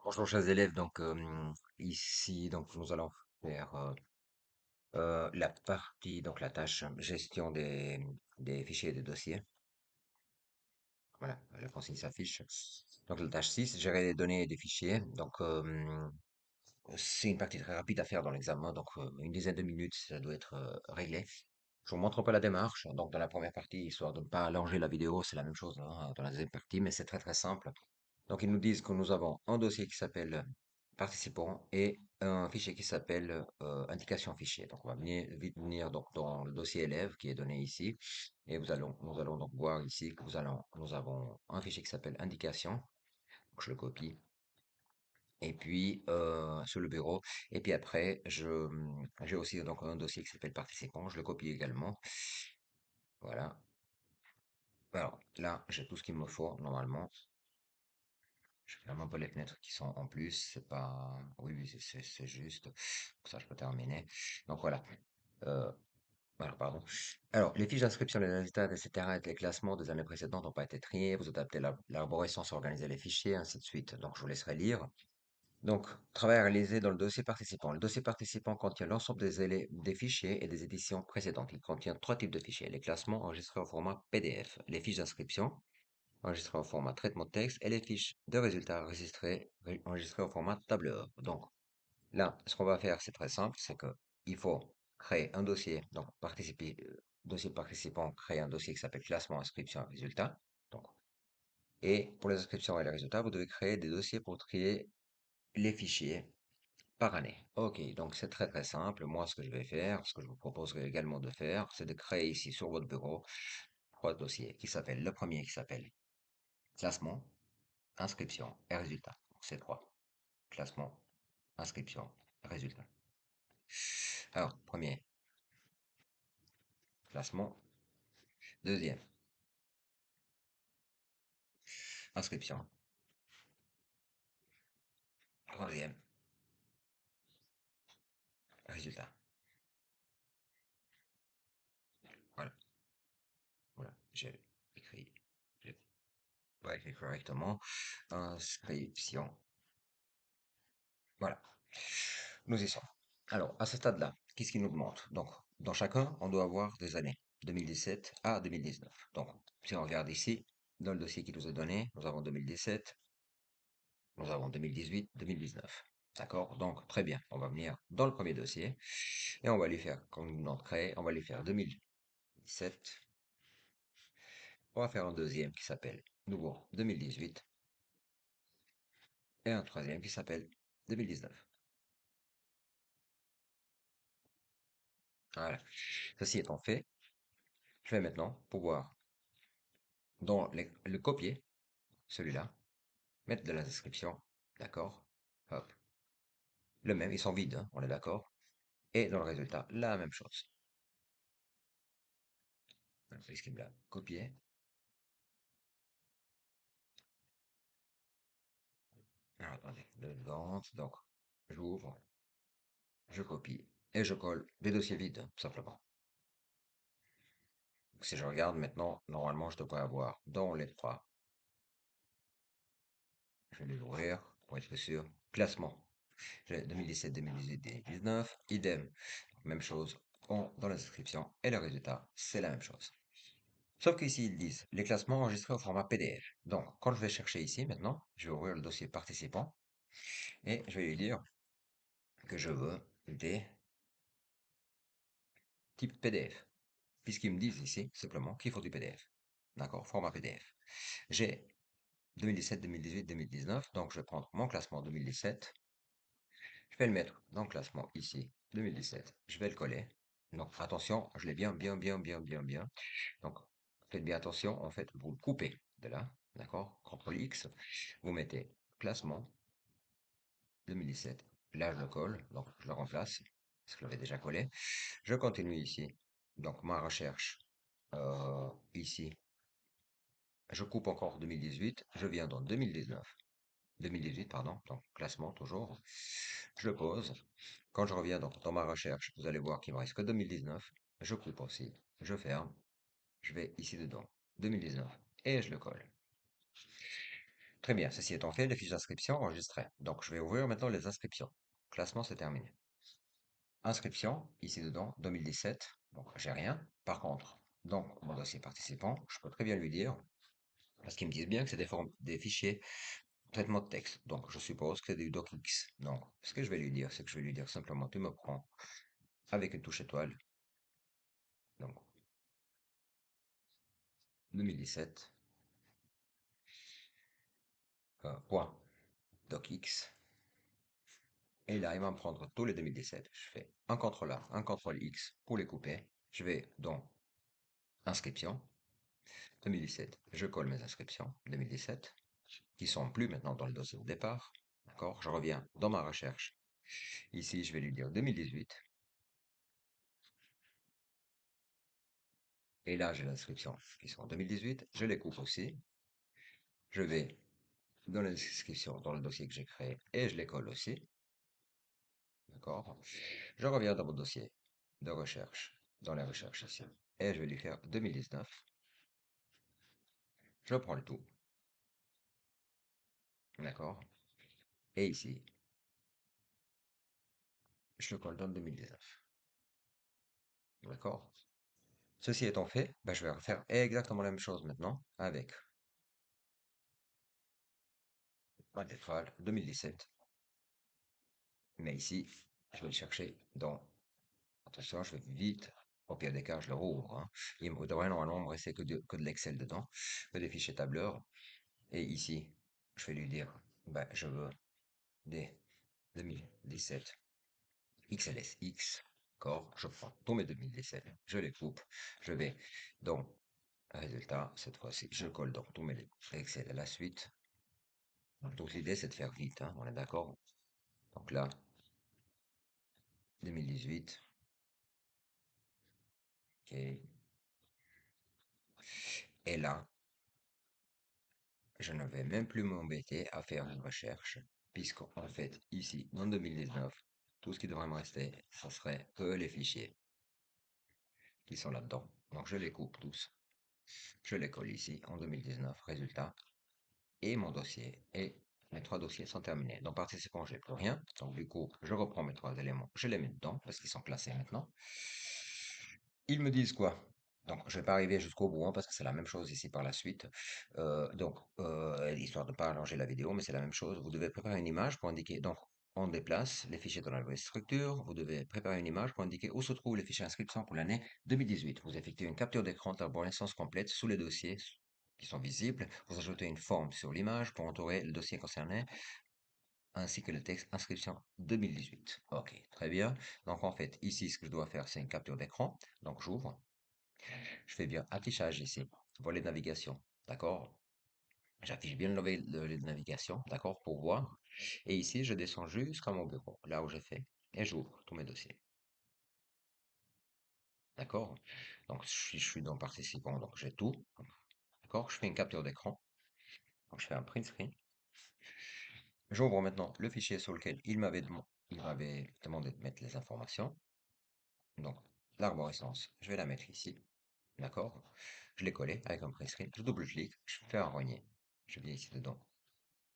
Bonjour chers élèves, donc ici donc nous allons faire la partie, donc la tâche gestion des fichiers et des dossiers. Voilà, la consigne s'affiche. Donc la tâche 6, gérer les données et des fichiers. Donc c'est une partie très rapide à faire dans l'examen, donc une dizaine de minutes, ça doit être réglé. Je vous montre un peu la démarche. Donc dans la première partie, histoire de ne pas allonger la vidéo, c'est la même chose hein, dans la deuxième partie, mais c'est très très simple. Donc, ils nous disent que nous avons un dossier qui s'appelle participants et un fichier qui s'appelle indication fichier. Donc, on va vite venir donc, dans le dossier élève qui est donné ici. Et nous allons donc voir ici que nous avons un fichier qui s'appelle indication. Donc, je le copie. Et puis, sur le bureau. Et puis après, j'ai aussi donc un dossier qui s'appelle participants. Je le copie également. Voilà. Alors, là, j'ai tout ce qu'il me faut normalement. Je ferme un peu les fenêtres qui sont en plus, c'est pas... Oui, oui, c'est juste. Comme ça, je peux terminer. Donc voilà. Euh, voilà, pardon. Alors, les fiches d'inscription, les résultats, etc., et les classements des années précédentes n'ont pas été triés. Vous adaptez l'arborescence, organiser les fichiers, ainsi de suite. Donc, je vous laisserai lire. Donc, travail réalisé dans le dossier participant. Le dossier participant contient l'ensemble des fichiers et des éditions précédentes. Il contient trois types de fichiers. Les classements enregistrés au format PDF, les fiches d'inscription enregistrées au format traitement de texte et les fiches de résultats enregistrées au format tableur. Donc là, ce qu'on va faire, c'est très simple, c'est que il faut créer un dossier, donc dossier participant, créer un dossier qui s'appelle classement, inscription, résultats. Donc, et pour les inscriptions et les résultats, vous devez créer des dossiers pour trier les fichiers par année. Ok, donc c'est très très simple. Moi, ce que je vais faire, ce que je vous proposerai également de faire, c'est de créer ici sur votre bureau trois dossiers qui s'appellent, le premier qui s'appelle classement, inscription et résultat. C'est trois. Classement, inscription, résultat. Alors, premier, classement. Deuxième, inscription. Troisième, résultat. Voilà, voilà, j'ai écrit, j'ai pas écrit correctement. Inscription. Voilà, nous y sommes. Alors, à ce stade-là, qu'est-ce qu'il nous demande? Donc, dans chacun, on doit avoir des années, 2017 à 2019. Donc, si on regarde ici, dans le dossier qui nous est donné, nous avons 2017, nous avons 2018, 2019. D'accord? Donc, très bien. On va venir dans le premier dossier et on va lui faire, comme nous demande de créer, on va lui faire 2017. On va faire un deuxième qui s'appelle nouveau 2018 et un troisième qui s'appelle 2019. Voilà. Ceci étant fait, je vais maintenant pouvoir, le copier, celui-là, mettre de la description. D'accord? Hop. Le même, ils sont vides, hein, on est d'accord? Et dans le résultat, la même chose. Est-ce qu'il me l'a copié? Alors, attendez, deux secondes. Donc, j'ouvre, je copie et je colle des dossiers vides, tout simplement. Donc, si je regarde maintenant, normalement, je devrais avoir dans les trois, je vais les ouvrir pour être sûr. Classement. J'ai 2017, 2018, 2019. Idem. Même chose dans la description et le résultat, c'est la même chose. Sauf qu'ici, ils disent les classements enregistrés au format PDF. Donc, quand je vais chercher ici maintenant, je vais ouvrir le dossier participant et je vais lui dire que je veux des types PDF. Puisqu'ils me disent ici simplement qu'il faut du PDF. D'accord, format PDF. J'ai 2017, 2018, 2019, donc je vais prendre mon classement 2017. Je vais le mettre dans le classement ici, 2017. Je vais le coller. Donc attention, je l'ai bien. Donc faites bien attention, en fait, vous le coupez de là, d'accord? CTRL X, vous mettez classement 2017. Là, je le colle, donc je le remplace, parce que je l'avais déjà collé. Je continue ici. Donc ma recherche, ici, je coupe encore 2018, je viens dans 2019. 2018, pardon, donc classement toujours. Je le pose. Quand je reviens donc dans ma recherche, vous allez voir qu'il me reste que 2019. Je coupe aussi, je ferme, je vais ici dedans, 2019, et je le colle. Très bien, ceci étant fait, les fiches d'inscription enregistrées. Donc, je vais ouvrir maintenant les inscriptions. Classement, c'est terminé. Inscription, ici dedans, 2017. Donc, j'ai rien. Par contre, donc, mon dossier participant, je peux très bien lui dire, parce qu'ils me disent bien que c'est des fichiers traitement de texte. Donc, je suppose que c'est du docx. Donc, ce que je vais lui dire, c'est que je vais lui dire simplement, tu me prends avec une touche étoile. Donc, 2017, point docx. Et là, il va me prendre tous les 2017. Je fais un contrôle A, un contrôle X pour les couper. Je vais dans inscription 2017. Je colle mes inscriptions 2017 qui sont plus maintenant dans le dossier de départ. D'accord? Je reviens dans ma recherche. Ici, je vais lui dire 2018. Et là, j'ai l'inscription qui sont en 2018. Je les coupe aussi. Je vais dans les inscriptions dans le dossier que j'ai créé et je les colle aussi. D'accord? Je reviens dans mon dossier de recherche, dans les recherches ici. Et je vais lui faire 2019. Je prends le tout. D'accord? Et ici, je le colle dans le 2019. D'accord? Ceci étant fait, ben, je vais refaire exactement la même chose maintenant avec ma étoile 2017. Mais ici, je vais le chercher dans... Attention, je vais vite. Au pire des cas, je le rouvre, hein. Il me devrait normalement me rester que de l'Excel dedans, que des fichiers tableurs. Et ici, je vais lui dire, ben, je veux des 2017 XLSX. D'accord? Je prends tous mes 2017, je les coupe, je vais dans résultat, cette fois-ci, je colle donc tous mes Excel à la suite. Donc l'idée c'est de faire vite, hein, on est d'accord? Donc là, 2018, ok. Et là, je ne vais même plus m'embêter à faire une recherche, puisqu'en fait, ici, dans 2019, tout ce qui devrait me rester, ce serait que les fichiers qui sont là-dedans. Donc je les coupe tous, je les colle ici en 2019, résultat, et mon dossier et mes trois dossiers sont terminés. Dans participant, j'ai plus rien. Donc du coup, je reprends mes trois éléments, je les mets dedans parce qu'ils sont classés maintenant. Ils me disent quoi? Donc, je vais pas arriver jusqu'au bout, hein, parce que c'est la même chose ici par la suite. Histoire de ne pas allonger la vidéo, mais c'est la même chose. Vous devez préparer une image pour indiquer. Donc, on déplace les fichiers dans la nouvelle structure. Vous devez préparer une image pour indiquer où se trouvent les fichiers inscription pour l'année 2018. Vous effectuez une capture d'écran d'arborescence complète sous les dossiers qui sont visibles. Vous ajoutez une forme sur l'image pour entourer le dossier concerné, ainsi que le texte inscription 2018. Ok, très bien. Donc, en fait, ici, ce que je dois faire, c'est une capture d'écran. Donc, j'ouvre. Je fais bien affichage ici, volet de navigation, d'accord? J'affiche bien le volet de navigation, d'accord, pour voir. Et ici, je descends jusqu'à mon bureau, là où j'ai fait, et j'ouvre tous mes dossiers, d'accord? Donc, je suis dans participant, donc j'ai tout, d'accord? Je fais une capture d'écran, donc je fais un print screen. J'ouvre maintenant le fichier sur lequel il m'avait demandé de mettre les informations. Donc, l'arborescence, je vais la mettre ici, d'accord? Je l'ai collé avec un print screen, je double-clique, je fais un rogner. Je viens ici dedans,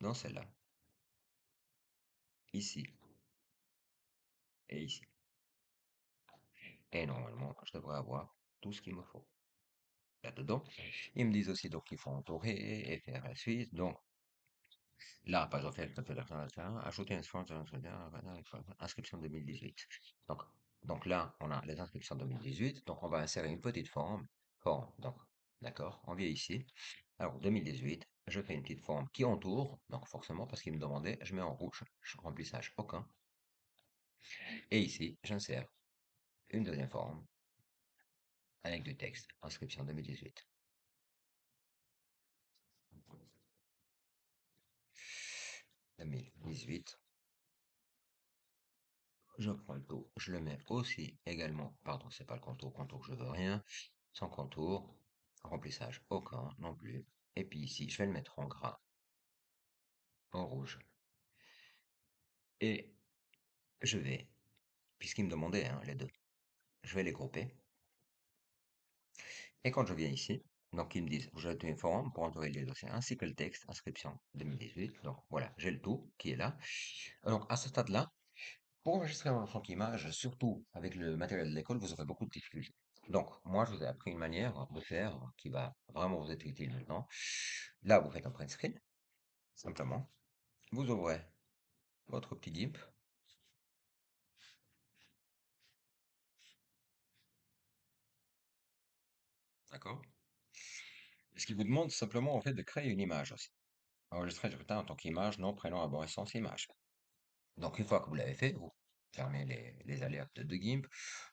dans celle-là, ici et ici. Et normalement, je devrais avoir tout ce qu'il me faut là-dedans. Ils me disent aussi donc qu'il faut entourer et faire la suite. Donc là, par exemple, ajouter une inscription 2018. Donc, donc là, on a les inscriptions 2018. Donc on va insérer une petite forme. Forme, donc, d'accord, on vient ici. Alors 2018, je fais une petite forme qui entoure. Donc forcément, parce qu'il me demandait, je mets en rouge, remplissage aucun. Et ici, j'insère une deuxième forme avec du texte, inscription 2018. 2018, je prends le tout, je le mets aussi également, pardon, c'est pas le contour, contour je veux rien, sans contour, remplissage aucun non plus, et puis ici je vais le mettre en gras, en rouge, et je vais, puisqu'il me demandait hein, les deux, je vais les grouper, et quand je viens ici, Donc, ils me disent, vous avez une forme pour envoyer les dossiers ainsi que le texte, inscription 2018. Donc, voilà, j'ai le tout qui est là. Donc, à ce stade-là, pour enregistrer un enfant image, surtout avec le matériel de l'école, vous aurez beaucoup de difficultés. Donc, moi, je vous ai appris une manière de faire qui va vraiment vous être utile maintenant. Là, vous faites un print screen, simplement. Vous ouvrez votre petit GIMP, d'accord? Ce qui vous demande simplement, en fait, de créer une image aussi. Enregistrer le résultat en tant qu'image, nom, prénom, arborescence, image. Donc, une fois que vous l'avez fait, vous fermez les alertes de GIMP,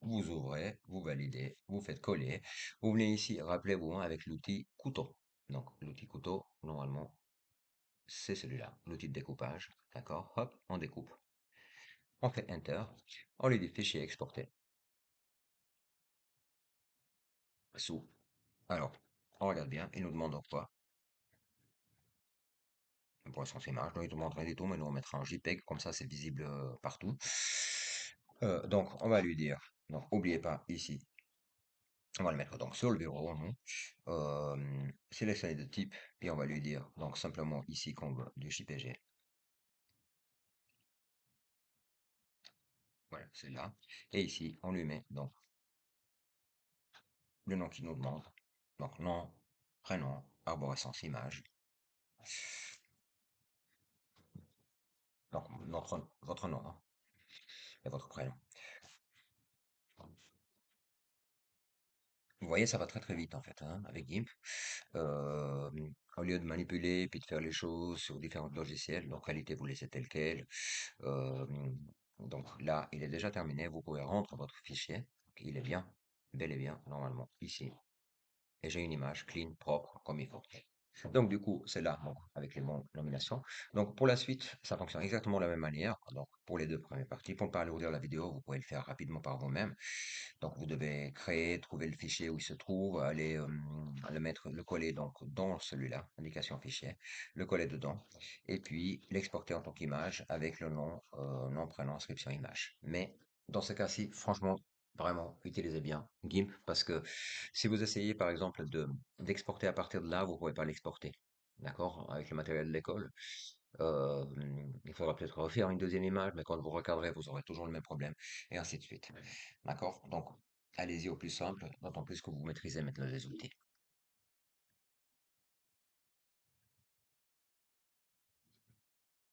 vous ouvrez, vous validez, vous faites coller. Vous venez ici, rappelez-vous, hein, avec l'outil couteau. Donc, l'outil couteau, normalement, c'est celui-là, l'outil de découpage. D'accord? Hop, on découpe. On fait Enter. On lui dit fichier exporté. Sous. Alors, on regarde bien, il nous demande donc quoi? Pour son image, non, il ne demande rien du tout, mais nous on mettra un JPEG, comme ça c'est visible partout. Donc, on va lui dire, donc, n'oubliez pas, ici, on va le mettre donc sur le bureau, hein. Sélectionner de type, puis on va lui dire, donc simplement ici qu'on veut du JPG. Voilà, c'est là. Et ici, on lui met donc le nom qu'il nous demande. Donc nom, prénom, arborescence, image. Donc votre nom, hein, et votre prénom. Vous voyez, ça va très très vite en fait, hein, avec GIMP. Euh, Au lieu de manipuler puis de faire les choses sur différents logiciels, donc qualité vous laissez tel quel. Euh, donc là, il est déjà terminé. Vous pouvez rendre votre fichier. Il est bien, bel et bien, normalement, ici. Et j'ai une image clean, propre, comme il faut. Donc, du coup, c'est là, donc, avec les bons nominations. Donc, pour la suite, ça fonctionne exactement de la même manière. Donc, pour les deux premières parties, pour ne pas alourdir la vidéo, vous pouvez le faire rapidement par vous-même. Donc, vous devez créer, trouver le fichier où il se trouve, aller le mettre, le coller donc dans celui-là, indication fichier, le coller dedans, et puis l'exporter en tant qu'image avec le nom, nom, prénom, inscription, image. Mais dans ce cas-ci, franchement, vraiment, utilisez bien GIMP parce que si vous essayez par exemple d'exporter à partir de là, vous ne pourrez pas l'exporter. D'accord? Avec le matériel de l'école. Euh, il faudra peut-être refaire une deuxième image, mais quand vous regarderez, vous aurez toujours le même problème, et ainsi de suite. D'accord? Donc, allez-y au plus simple, d'autant plus que vous maîtrisez maintenant les outils.